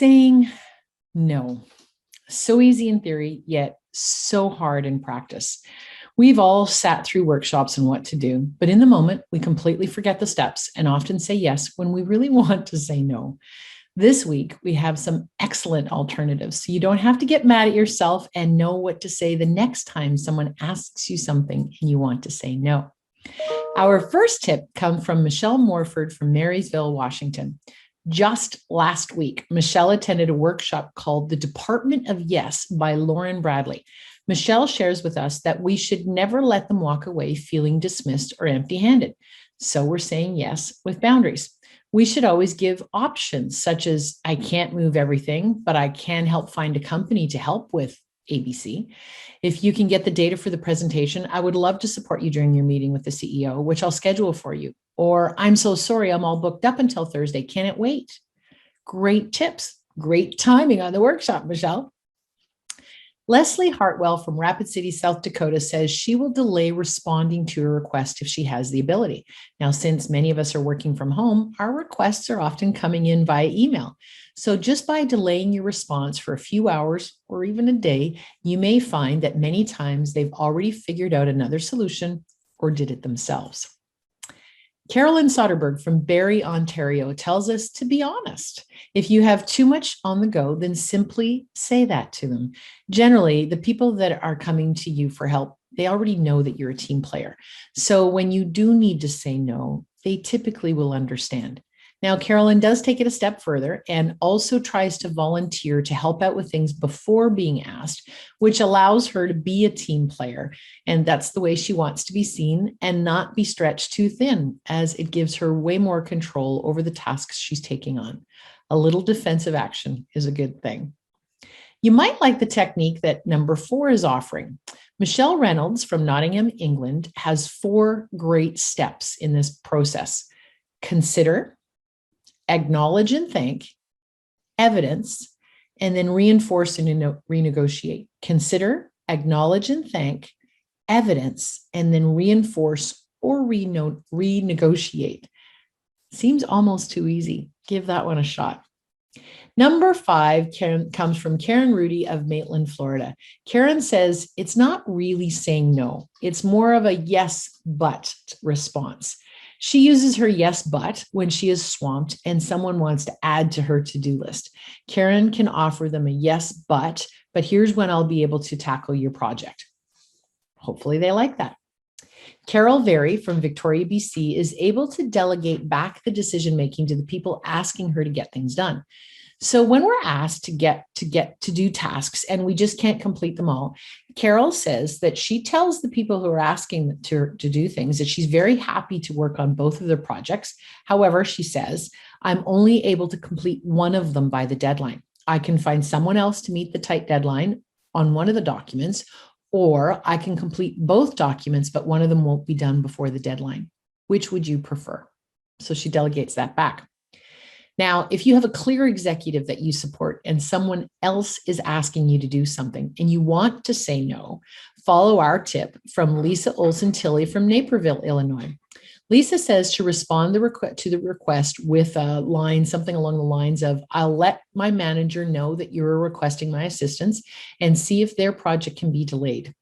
Saying no. So easy in theory, yet so hard in practice. We've all sat through workshops on what to do, but in the moment, we completely forget the steps and often say yes when we really want to say no. This week, we have some excellent alternatives so you don't have to get mad at yourself and know what to say the next time someone asks you something and you want to say no. Our first tip comes from Michelle Morford from Marysville, Washington. Just last week, Michelle attended a workshop called The Department of Yes by Lauren Bradley. Michelle shares with us that we should never let them walk away feeling dismissed or empty-handed. So we're saying yes with boundaries. We should always give options such as, I can't move everything, but I can help find a company to help with ABC. If you can get the data for the presentation, I would love to support you during your meeting with the CEO, which I'll schedule for you. Or I'm so sorry, I'm all booked up until Thursday. Can it wait? Great tips. Great timing on the workshop, Michelle. Leslie Hartwell from Rapid City, South Dakota says she will delay responding to a request if she has the ability. Now, since many of us are working from home, our requests are often coming in via email. So just by delaying your response for a few hours or even a day, you may find that many times they've already figured out another solution or did it themselves. Carolyn Soderberg from Barrie, Ontario tells us to be honest. If you have too much on the go, then simply say that to them. Generally, the people that are coming to you for help, they already know that you're a team player. So when you do need to say no, they typically will understand. Now, Carolyn does take it a step further and also tries to volunteer to help out with things before being asked, which allows her to be a team player. And that's the way she wants to be seen and not be stretched too thin, as it gives her way more control over the tasks she's taking on. A little defensive action is a good thing. You might like the technique that number 4 is offering. Michelle Reynolds from Nottingham, England, has 4 great steps in this process. Consider, acknowledge and thank, evidence, and then reinforce and renegotiate. Consider, acknowledge and thank, evidence, and then reinforce or renegotiate. Seems almost too easy. Give that one a shot. Number 5 comes from Karen Rudy of Maitland, Florida. Karen says it's not really saying no. It's more of a yes, but response. She uses her yes, but when she is swamped and someone wants to add to her to-do list. Karen can offer them a yes, but here's when I'll be able to tackle your project. Hopefully they like that. Carol Very from Victoria, BC is able to delegate back the decision-making to the people asking her to get things done. So when we're asked to do tasks and we just can't complete them all, Carol says that she tells the people who are asking to do things that she's very happy to work on both of their projects. However, she says, I'm only able to complete one of them by the deadline. I can find someone else to meet the tight deadline on one of the documents, or I can complete both documents, but one of them won't be done before the deadline. Which would you prefer? So she delegates that back. Now, if you have a clear executive that you support and someone else is asking you to do something and you want to say no, follow our tip from Lisa Olson-Tilley from Naperville, Illinois. Lisa says to respond to the request with a line, something along the lines of, I'll let my manager know that you're requesting my assistance and see if their project can be delayed.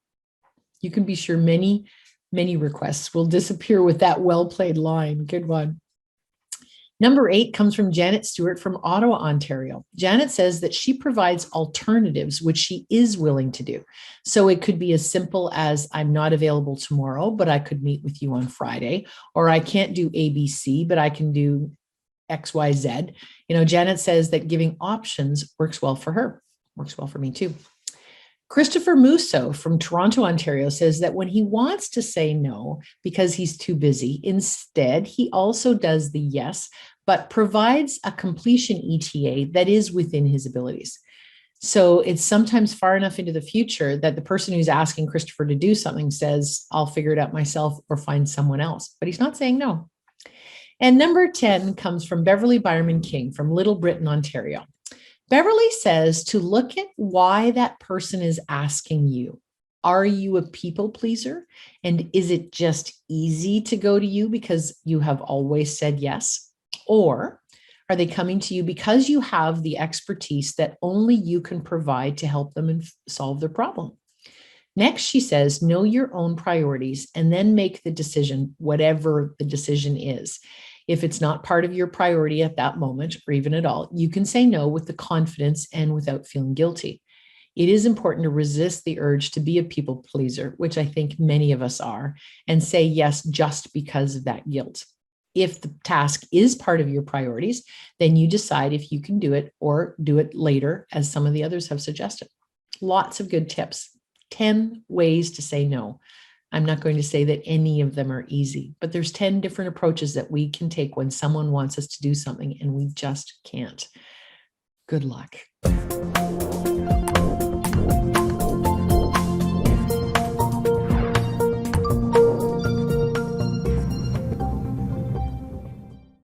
You can be sure many requests will disappear with that well-played line. Good one. Number 8 comes from Janet Stewart from Ottawa, Ontario. Janet says that she provides alternatives, which she is willing to do. So it could be as simple as, I'm not available tomorrow, but I could meet with you on Friday, or I can't do ABC, but I can do XYZ. Janet says that giving options works well for her. Works well for me too. Christopher Musso from Toronto, Ontario says that when he wants to say no because he's too busy, instead, he also does the yes, but provides a completion ETA that is within his abilities. So it's sometimes far enough into the future that the person who's asking Christopher to do something says, I'll figure it out myself or find someone else, but he's not saying no. And number 10 comes from Beverly Byerman King from Little Britain, Ontario. Beverly says to look at why that person is asking you. Are you a people pleaser? And is it just easy to go to you because you have always said yes? Or Are they coming to you because you have the expertise that only you can provide to help them and solve their problem? Next, she says, know your own priorities and then make the decision, whatever the decision is. If it's not part of your priority at that moment, or even at all, you can say no with the confidence and without feeling guilty. It is important to resist the urge to be a people pleaser, which I think many of us are, and say yes just because of that guilt. If the task is part of your priorities, then you decide if you can do it or do it later, as some of the others have suggested. Lots of good tips. 10 ways to say no. I'm not going to say that any of them are easy, but there's 10 different approaches that we can take when someone wants us to do something and we just can't. Good luck.